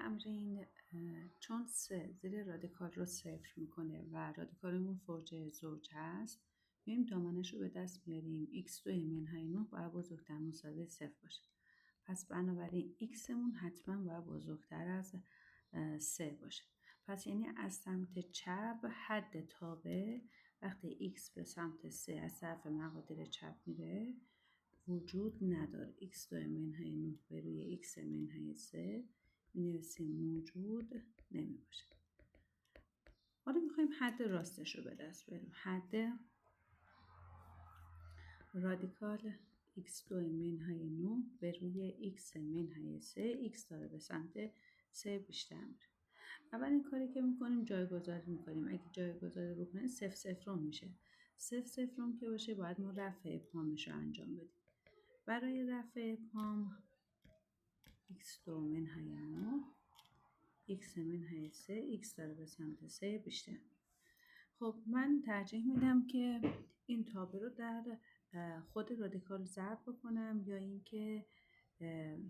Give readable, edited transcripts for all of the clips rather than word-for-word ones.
تمرین چون 3 زیر رادیکال رو صفر میکنه و رادیکالمون فرجه زوج هست، میایم دامنش رو به دست میاریم. x2 منهای 9 باید بزرگتر مساوی 0 باشه. پس بنابراین xمون حتما باید بزرگتر از 3 باشه. پس یعنی از سمت چپ حد تابع وقتی x به سمت 3 از طرف مقادیر چپ میره وجود نداره. x2 منهای 9 به روی x منهای 3 می‌نویسیم موجود نمی باشه. حالا میخوایم حد راستش رو به دست بیاریم. حد رادیکال x2 منهای 9 به روی x منهای 3 x داره به سمت 3 بیشتر میره. اولین کاری که میکنیم جایگذاری میکنیم. اگه جایگذاری بکنیم 0 صفرم میشه. 0 صفرم که باشه باید ما رفع ابهامش رو انجام بدیم. برای رفع ابهام x2 منهای 9 x منهای 3 x داره به سمت 3 بیشتر. خب من ترجیح میدم که این تابع رو در خود رادیکال ضرب بکنم یا اینکه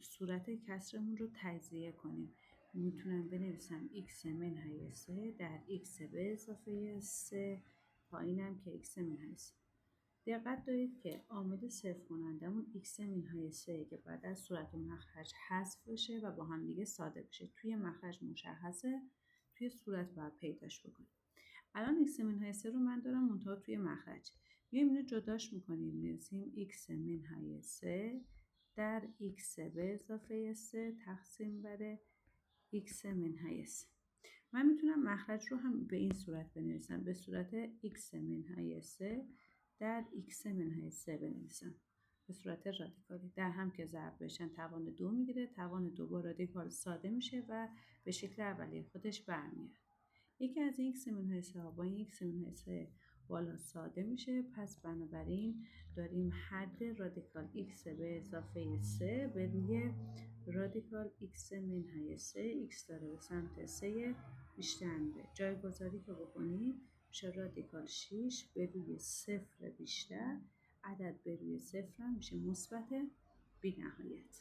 صورت کسرمون رو تجزیه کنیم. میتونم بنویسم x منهای 3 در x به اضافه 3 پایینم که x منهای 3. دقت دارید که عامل صفر کنندمون x منهای 3 که بعد از صورت و مخرج حذف بشه و با هم دیگه ساده بشه. توی مخرج مشخصه، توی صورت باید پیداش بکنیم. الان x منهای 3 رو من دارم منتها توی مخرج. میایم اینو جداش میکنیم. می‌نویسیم x منهای 3 در x به اضافه 3 تقسیم بر x منهای 3. من میتونم مخرج رو هم به این صورت بنویسم. به صورت x منهای 3 در x منهای 3 بنویسم. به صورت رادیکالی. در هم که ضرب بشن توان 2 میگیره. توان 2 با رادیکال ساده میشه و به شکل اولیه خودش برمیاد. یکی از این x منهای 3 با این x منهای 3 بالا ساده میشه. پس بنابراین داریم حد رادیکال x به اضافه 3 به روی رادیکال x منهای 3 x داره به سمت 3 بیشتر میره. جایگذاری که بکنید میشه رادیکال 6 به روی 0 بیشتر. عدد به روی 0 هم میشه مثبت بی نهایت.